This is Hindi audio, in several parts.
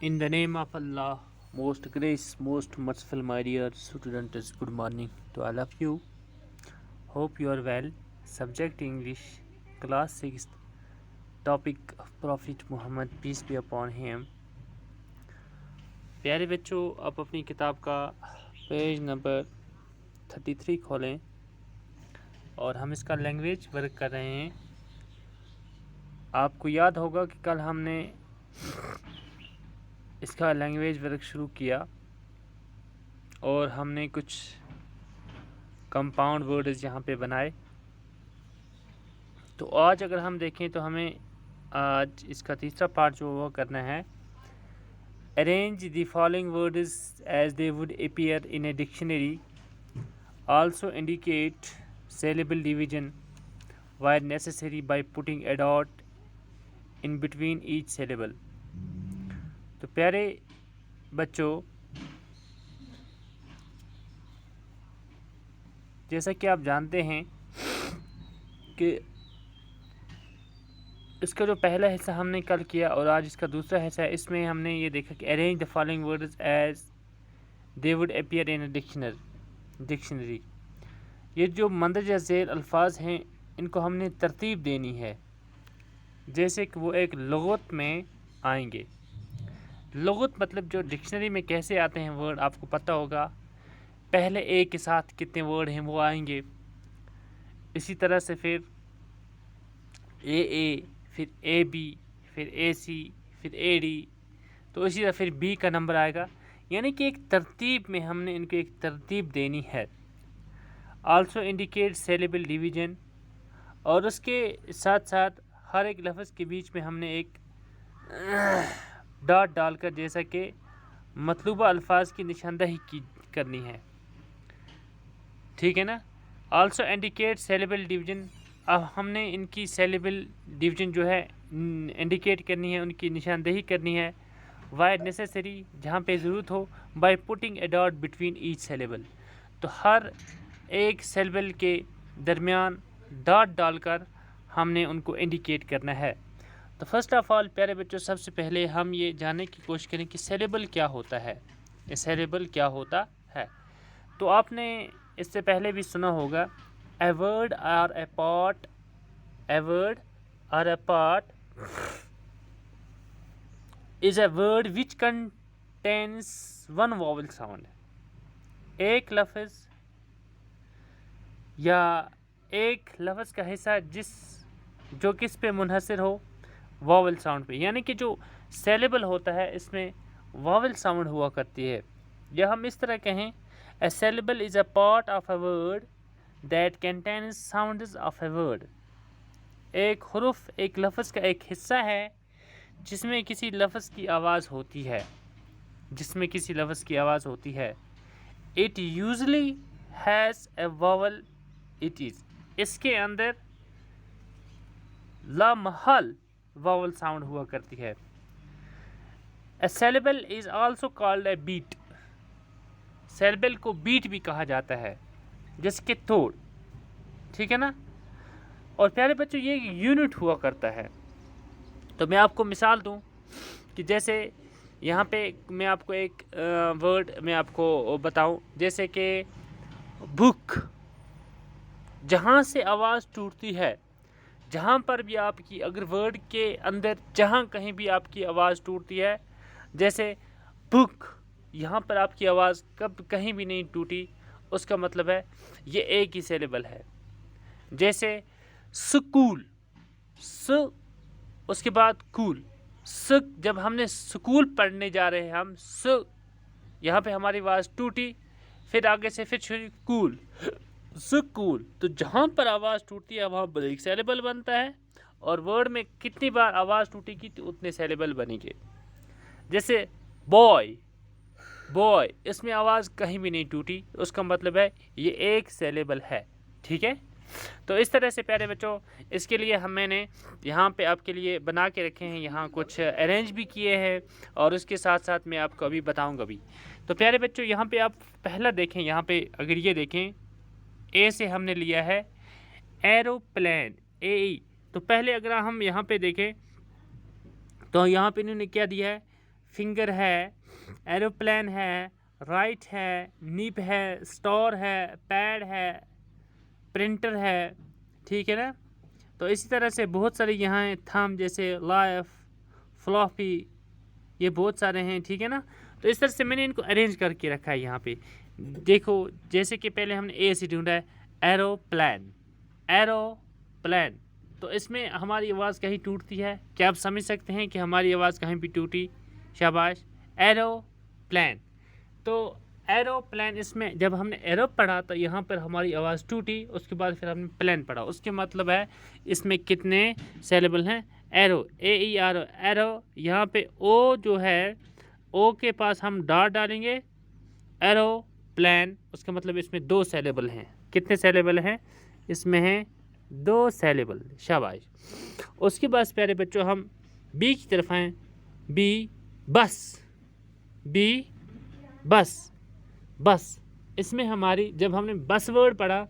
In the name of Allah, most gracious, most merciful, my dear students, good morning to all of you. Hope you are well. Subject English, class 6, topic Prophet Muhammad, peace be upon him. प्यारे बच्चों, आप अपनी किताब का पेज नंबर 33 खोलें और हम इसका लैंग्वेज वर्क कर रहे हैं। आपको याद होगा कि कल हमने इसका लैंग्वेज वर्क शुरू किया और हमने कुछ कंपाउंड वर्ड्स यहाँ पे बनाए। तो आज अगर हम देखें तो हमें आज इसका तीसरा पार्ट जो वो करना है, arrange the following words as they would appear in a dictionary, also indicate syllable division where necessary by putting a dot in between each syllable। तो प्यारे बच्चों, जैसा कि आप जानते हैं कि इसका जो पहला हिस्सा हमने कल किया और आज इसका दूसरा हिस्सा है, इसमें हमने ये देखा कि arrange the following words as they would appear in a dictionary. ये जो मंदरजा झेल अल्फाज हैं, इनको हमने तरतीब देनी है जैसे कि वो एक लुगत में आएंगे। लुगत मतलब जो डिक्शनरी में कैसे आते हैं वर्ड, आपको पता होगा। पहले ए के साथ कितने वर्ड हैं वो आएंगे, इसी तरह से फिर ए, फिर ए बी, फिर ए सी, फिर ए डी, तो इसी तरह फिर बी का नंबर आएगा। यानी कि एक तरतीब में हमने इनको एक तरतीब देनी है। आल्सो इंडिकेट syllable डिवीजन, और उसके साथ साथ हर एक लफ्ज़ के बीच में हमने एक डॉट डालकर जैसा कि मतलूबा अल्फाज की निशानदही करनी है, ठीक है ना। आल्सो इंडिकेट syllable डिवीजन, अब हमने इनकी syllable डिवीजन जो है इंडिकेट करनी है, उनकी निशानदही करनी है। वाई नेसेसरी, जहाँ पे ज़रूरत हो, by putting a dot between each syllable, तो हर एक syllable के दरमियान डॉट डालकर हमने उनको इंडिकेट करना है। तो फर्स्ट ऑफ ऑल प्यारे बच्चों, सबसे पहले हम ये जानने की कोशिश करें कि syllable क्या होता है। ये syllable क्या होता है, तो आपने इससे पहले भी सुना होगा, a word or a part, a word or a part is a word which contains one vowel sound। एक लफ्ज़ या एक लफ्ज़ का हिस्सा जो किस पे मुनहसर हो, वॉवल साउंड पे। यानी कि जो syllable होता है इसमें वॉवल साउंड हुआ करती है। या हम इस तरह कहें, a syllable is a part of a word that contains sounds of a word। एक हुरुफ एक लफ्ज़ का एक हिस्सा है जिसमें किसी लफ्ज़ की आवाज़ होती है, जिसमें किसी लफ्ज़ की आवाज़ होती है। It usually has a vowel, it is, इसके अंदर लामहल वावल साउंड हुआ करती है। A syllable is also called a beat। syllable को बीट भी कहा जाता है, जिसके तोड़, ठीक है ना। और प्यारे बच्चों, ये यूनिट हुआ करता है। तो मैं आपको मिसाल दूं कि जैसे यहाँ पे मैं आपको एक वर्ड मैं आपको बताऊं, जैसे कि बुक, जहाँ से आवाज़ टूटती है, जहाँ पर भी आपकी अगर वर्ड के अंदर जहाँ कहीं भी आपकी आवाज़ टूटती है, जैसे बुक, यहाँ पर आपकी आवाज़ कब कहीं भी नहीं टूटी, उसका मतलब है ये एक ही syllable है। जैसे स्कूल, उसके बाद कूल, जब हमने स्कूल पढ़ने जा रहे हैं हम, यहाँ पे हमारी आवाज़ टूटी, फिर आगे से फिर शुरू कूल, स्कूल। तो जहाँ पर आवाज़ टूटती है वहाँ पर एक syllable बनता है, और वर्ड में कितनी बार आवाज़ टूटेगी तो उतने syllable बनेंगे। जैसे बॉय, इसमें आवाज़ कहीं भी नहीं टूटी, उसका मतलब है ये एक syllable है, ठीक है। तो इस तरह से प्यारे बच्चों, इसके लिए मैंने यहाँ पे आपके लिए बना के रखे हैं, यहाँ कुछ अरेंज भी किए हैं और उसके साथ साथ मैं आपको अभी बताऊँगा भी। तो प्यारे बच्चों, यहाँ पे आप पहला देखें, यहाँ पे अगर ये देखें, ए से हमने लिया है एरोप्लेन, तो पहले अगर हम यहाँ पे देखें तो यहाँ पे इन्होंने क्या दिया है, फिंगर है, एरोप्लेन है, राइट है, निब है, स्टोर है, पैड है, प्रिंटर है, ठीक है ना। तो इसी तरह से बहुत सारे यहाँ थंब जैसे लाइफ, फ्लॉपी, ये बहुत सारे हैं, ठीक है ना। तो इस तरह से मैंने इनको अरेंज करके रखा है यहाँ पे। देखो जैसे कि पहले हमने ए से ढूंढा है एरोप्लेन, एरोप्लेन। तो इसमें हमारी आवाज़ कहीं टूटती है, क्या आप समझ सकते हैं कि हमारी आवाज़ कहीं भी टूटी? शाबाश, एरोप्लेन। तो एरोप्लेन, इसमें जब हमने एरो पढ़ा तो यहाँ पर हमारी आवाज़ टूटी, उसके बाद फिर हमने प्लेन पढ़ा। उसके मतलब है इसमें कितने सिलेबल हैं? एरो, ए ई आर ओ, एरो। यहाँ पे ओ जो है, ओ के पास हम डॉट डालेंगे, एरोप्लेन, उसका मतलब इसमें 2 सिलेबल हैं। कितने सिलेबल हैं? इसमें हैं 2 सिलेबल। शाबाश। उसके बाद प्यारे बच्चों हम बी की तरफ आएँ। बी बस, बी बस, बस। इसमें हमारी, जब हमने बस वर्ड पढ़ा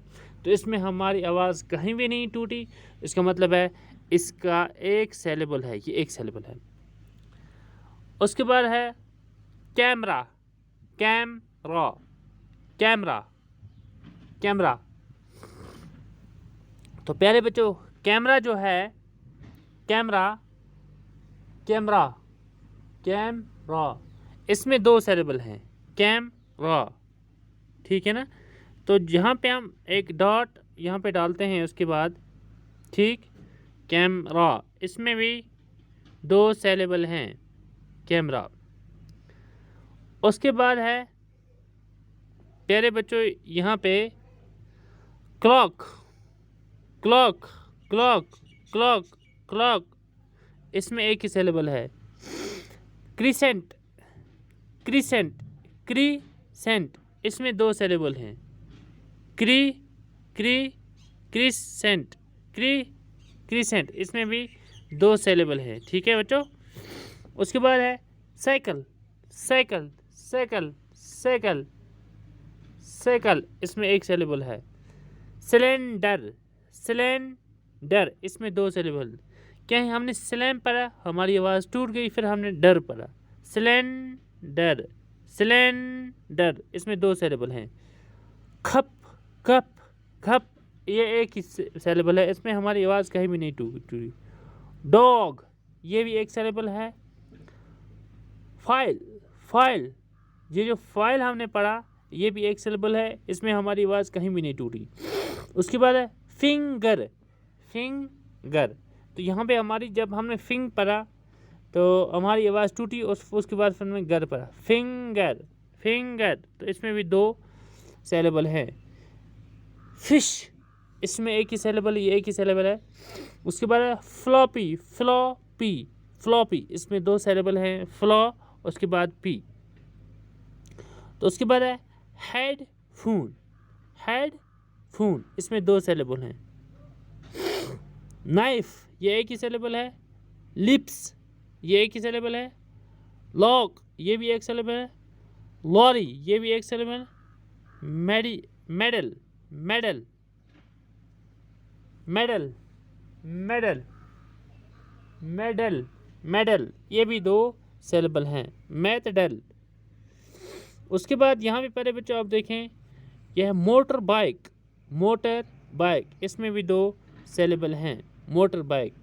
तो इसमें हमारी आवाज़ कहीं भी नहीं टूटी। इसका मतलब है इसका एक सिलेबल है, ये एक सिलेबल है। उसके बाद है कैमरा, कैमरा, कैमरा, कैमरा। तो प्यारे बच्चों कैमरा जो है, कैमरा, कैमरा, कैमरा, इसमें 2 सिलेबल हैं, कैमरा, ठीक है ना। तो यहाँ पे हम एक डॉट यहाँ पे डालते हैं, उसके बाद ठीक, कैमरा, इसमें भी 2 सिलेबल हैं, कैमरा। उसके बाद है प्यारे बच्चों यहाँ पे clock, clock, clock, clock, clock, इसमें एक ही सिलेबल है। क्रिसेंट, क्रिसेंट, क्रिसेंट, इसमें 2 सिलेबल हैं, क्री, क्री, क्रिसेंट, क्री, क्रिसेंट, इसमें भी 2 सिलेबल हैं, ठीक है बच्चों। उसके बाद है cycle, cycle, cycle, cycle, cycle, इसमें 1 सिलेबल है। सिलेंडर, सिलेंडर, इसमें 2 सिलेबल। क्या है, हमने स्लैम पढ़ा, हमारी आवाज़ टूट गई, फिर हमने डर पढ़ा। सिलेंडर, सिलेंडर, इसमें 2 सिलेबल हैं। खप, खप, खप, ये एक ही सिलेबल है, इसमें हमारी आवाज़ कहीं भी नहीं टूटी। डॉग, ये भी 1 सिलेबल है। फाइल, फाइल, ये जो फाइल हमने पढ़ा ये भी 1 सिलेबल है, इसमें हमारी आवाज़ कहीं भी नहीं टूटी। उसके बाद है फिंगर, फिंगर। तो यहाँ पे हमारी, जब हमने फिंग पढ़ा तो हमारी आवाज़ टूटी, उसके बाद फिर हमने गर पढ़ा, फिंगर, फिंगर। तो इसमें भी 2 सिलेबल हैं। फिश, इसमें 1 ही सिलेबल, ये 1 ही सिलेबल है। उसके बाद है फ्लॉपी, फ्लॉपी, फ्लॉपी, इसमें 2 सिलेबल हैं, फ्लॉ, उसके बाद पी। तो उसके बाद है हेडफोन, हेडफोन, इसमें 2 सिलेबल हैं। नाइफ, ये 1 ही सिलेबल है। लिप्स, ये 1 ही सिलेबल है। लॉक, ये भी 1 सिलेबल है। लॉरी, ये भी 1 सिलेबल है। Medal, medal, medal, medal, medal, medal, ये भी 2 सिलेबल हैं। मेथडल। उसके बाद यहाँ पे पहले बच्चों आप देखें, यह है मोटर बाइक, मोटर बाइक, इसमें भी 2 सिलेबल हैं, मोटर बाइक।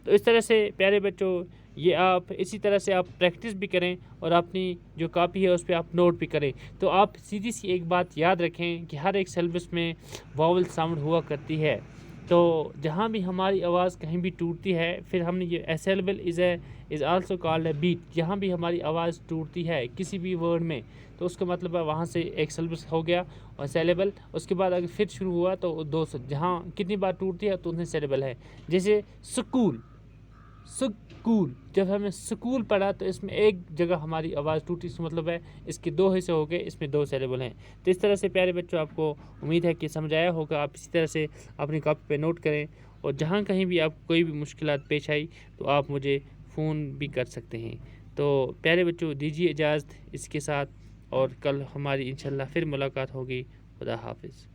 तो इस तरह से प्यारे बच्चों ये आप इसी तरह से आप प्रैक्टिस भी करें और अपनी जो कॉपी है उस पर आप नोट भी करें। तो आप सीधी सी एक बात याद रखें कि हर एक सिलेबस में वावल साउंड हुआ करती है। तो जहाँ भी हमारी आवाज़ कहीं भी टूटती है, फिर हमने ये syllable is also called a beat. जहाँ भी हमारी आवाज़ टूटती है किसी भी वर्ड में, तो उसका मतलब है वहाँ से एक सिलेबस हो गया और सिलेबल। उसके बाद अगर फिर शुरू हुआ तो 2, जहाँ कितनी बार टूटती है तो उतने सिलेबल है। जैसे स्कूल, स्कूल, जब हमने स्कूल पढ़ा तो इसमें एक जगह हमारी आवाज़ टूटी, इसका मतलब है इसके 2 हिस्से हो गए, इसमें 2 सिलेबल हैं। तो इस तरह से प्यारे बच्चों आपको उम्मीद है कि समझ आया होगा। आप इसी तरह से अपनी कॉपी पे नोट करें और जहाँ कहीं भी आपको कोई भी मुश्किलात पेश आई तो आप मुझे फ़ोन भी कर सकते हैं। तो प्यारे बच्चों दीजिए इजाज़त इसके साथ, और कल हमारी इंशाल्लाह फिर मुलाकात होगी। खुदा हाफिज़।